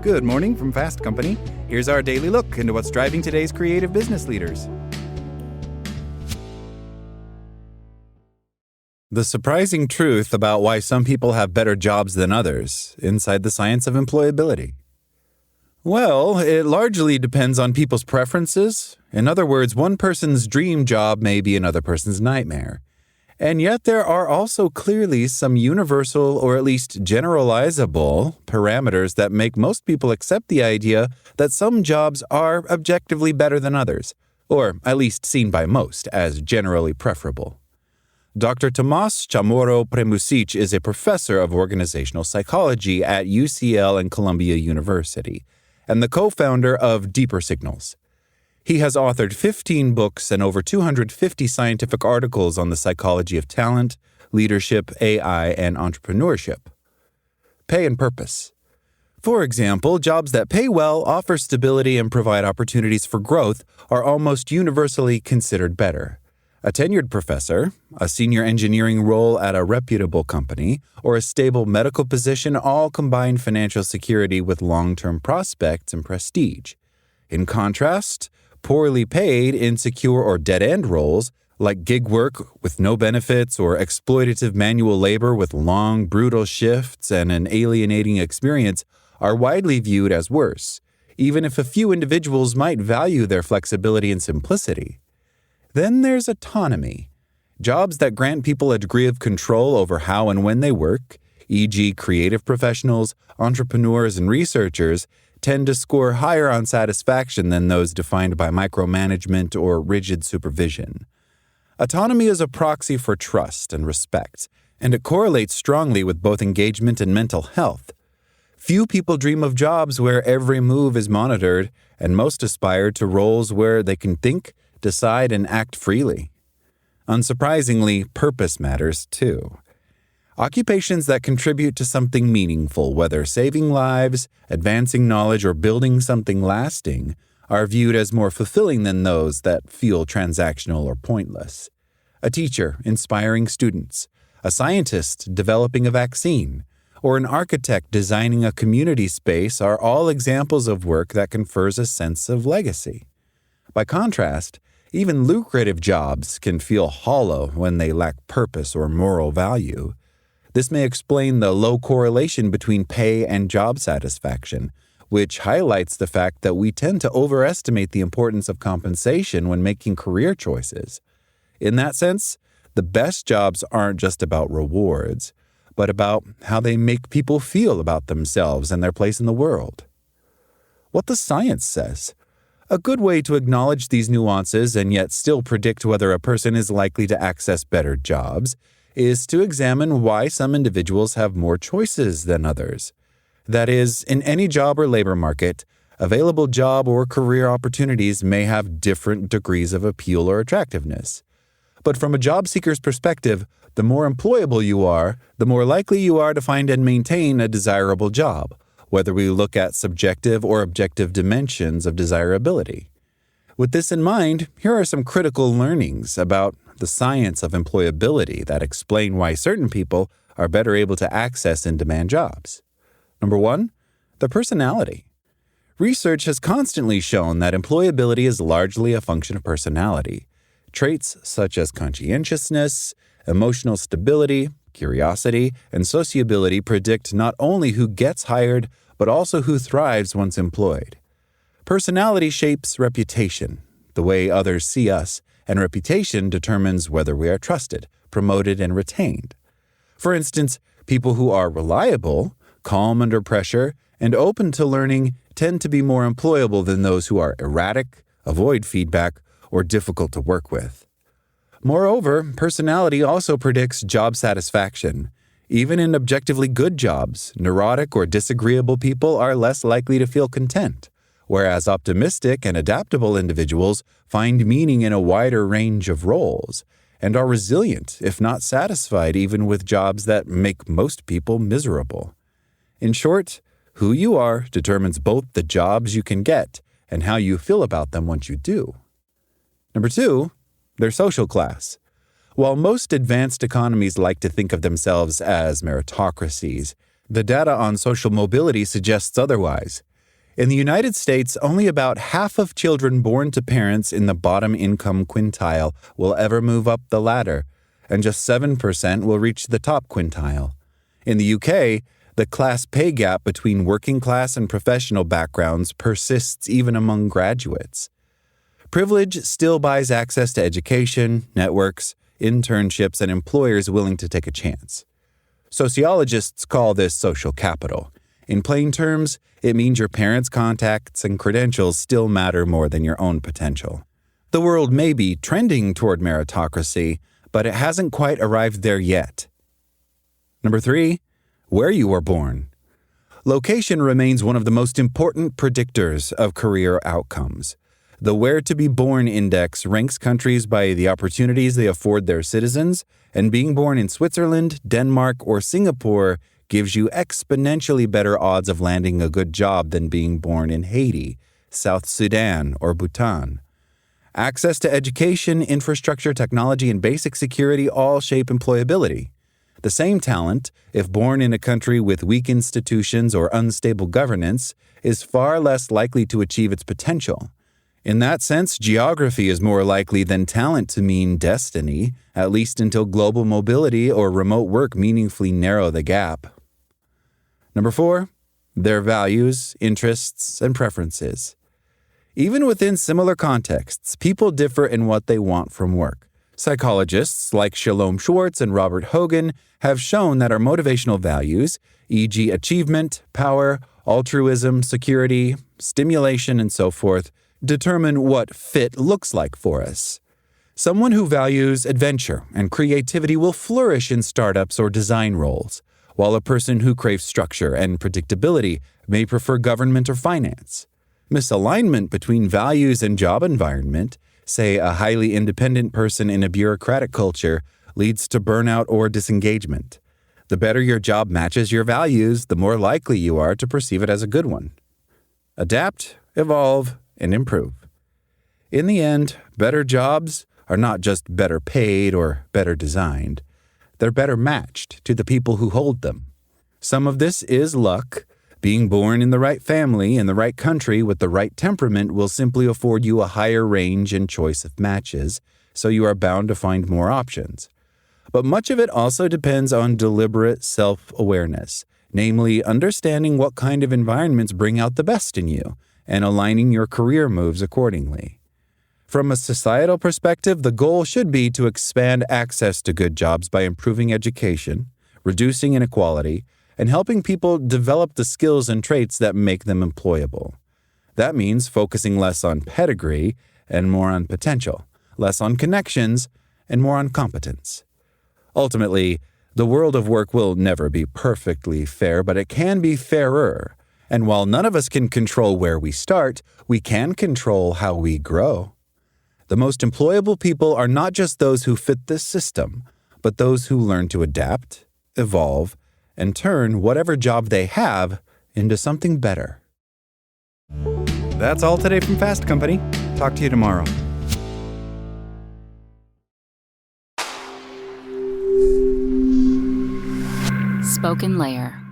Good morning from Fast Company. Here's our daily look into what's driving today's creative business leaders. The surprising truth about why some people have better jobs than others inside the science of employability. Well, it largely depends on people's preferences. In other words, one person's dream job may be another person's nightmare. And yet there are also clearly some universal or at least generalizable parameters that make most people accept the idea that some jobs are objectively better than others, or at least seen by most as generally preferable. Dr. Tomas Chamorro Premusic is a professor of organizational psychology at UCL and Columbia University, and the co-founder of Deeper Signals. He has authored 15 books and over 250 scientific articles on the psychology of talent, leadership, AI, and entrepreneurship. Pay and purpose. For example, jobs that pay well, offer stability, and provide opportunities for growth are almost universally considered better. A tenured professor, a senior engineering role at a reputable company, or a stable medical position all combine financial security with long-term prospects and prestige. In contrast, poorly paid, insecure, or dead-end roles, like gig work with no benefits or exploitative manual labor with long, brutal shifts and an alienating experience, are widely viewed as worse, even if a few individuals might value their flexibility and simplicity. Then there's autonomy. Jobs that grant people a degree of control over how and when they work, e.g. creative professionals, entrepreneurs, and researchers, tend to score higher on satisfaction than those defined by micromanagement or rigid supervision. Autonomy is a proxy for trust and respect, and it correlates strongly with both engagement and mental health. Few people dream of jobs where every move is monitored, and most aspire to roles where they can think, decide, and act freely. Unsurprisingly, purpose matters too. Occupations that contribute to something meaningful, whether saving lives, advancing knowledge, or building something lasting, are viewed as more fulfilling than those that feel transactional or pointless. A teacher inspiring students, a scientist developing a vaccine, or an architect designing a community space are all examples of work that confers a sense of legacy. By contrast, even lucrative jobs can feel hollow when they lack purpose or moral value. This may explain the low correlation between pay and job satisfaction, which highlights the fact that we tend to overestimate the importance of compensation when making career choices. In that sense, the best jobs aren't just about rewards, but about how they make people feel about themselves and their place in the world. What the science says. A good way to acknowledge these nuances and yet still predict whether a person is likely to access better jobs is to examine why some individuals have more choices than others. That is, in any job or labor market, available job or career opportunities may have different degrees of appeal or attractiveness. But from a job seeker's perspective, the more employable you are, the more likely you are to find and maintain a desirable job, whether we look at subjective or objective dimensions of desirability. With this in mind, here are some critical learnings about the science of employability that explain why certain people are better able to access in-demand jobs. Number 1, the personality. Research has constantly shown that employability is largely a function of personality. Traits such as conscientiousness, emotional stability, curiosity, and sociability predict not only who gets hired, but also who thrives once employed. Personality shapes reputation, the way others see us, and reputation determines whether we are trusted, promoted, and retained. For instance, people who are reliable, calm under pressure, and open to learning tend to be more employable than those who are erratic, avoid feedback, or difficult to work with. Moreover, personality also predicts job satisfaction. Even in objectively good jobs, neurotic or disagreeable people are less likely to feel content, whereas optimistic and adaptable individuals find meaning in a wider range of roles and are resilient, if not satisfied, even with jobs that make most people miserable. In short, who you are determines both the jobs you can get and how you feel about them once you do. Number 2, their social class. While most advanced economies like to think of themselves as meritocracies, the data on social mobility suggests otherwise. In the United States, only about half of children born to parents in the bottom income quintile will ever move up the ladder, and just 7% will reach the top quintile. In the UK, the class pay gap between working class and professional backgrounds persists even among graduates. Privilege still buys access to education, networks, internships, and employers willing to take a chance. Sociologists call this social capital. In plain terms, it means your parents' contacts and credentials still matter more than your own potential. The world may be trending toward meritocracy, but it hasn't quite arrived there yet. Number 3, where you were born. Location remains one of the most important predictors of career outcomes. The Where to Be Born Index ranks countries by the opportunities they afford their citizens, and being born in Switzerland, Denmark, or Singapore gives you exponentially better odds of landing a good job than being born in Haiti, South Sudan, or Bhutan. Access to education, infrastructure, technology, and basic security all shape employability. The same talent, if born in a country with weak institutions or unstable governance, is far less likely to achieve its potential. In that sense, geography is more likely than talent to mean destiny, at least until global mobility or remote work meaningfully narrow the gap. Number 4, their values, interests, and preferences. Even within similar contexts, people differ in what they want from work. Psychologists like Shalom Schwartz and Robert Hogan have shown that our motivational values, e.g. achievement, power, altruism, security, stimulation, and so forth, determine what fit looks like for us. Someone who values adventure and creativity will flourish in startups or design roles, while a person who craves structure and predictability may prefer government or finance. Misalignment between values and job environment, say a highly independent person in a bureaucratic culture, leads to burnout or disengagement. The better your job matches your values, the more likely you are to perceive it as a good one. Adapt, evolve, and improve. In the end, better jobs are not just better paid or better designed. They're better matched to the people who hold them. Some of this is luck. Being born in the right family in the right country with the right temperament will simply afford you a higher range and choice of matches, so you are bound to find more options. But much of it also depends on deliberate self-awareness, namely understanding what kind of environments bring out the best in you, and aligning your career moves accordingly. From a societal perspective, the goal should be to expand access to good jobs by improving education, reducing inequality, and helping people develop the skills and traits that make them employable. That means focusing less on pedigree and more on potential, less on connections and more on competence. Ultimately, the world of work will never be perfectly fair, but it can be fairer. And while none of us can control where we start, we can control how we grow. The most employable people are not just those who fit this system, but those who learn to adapt, evolve, and turn whatever job they have into something better. That's all today from Fast Company. Talk to you tomorrow. Spoken Layer.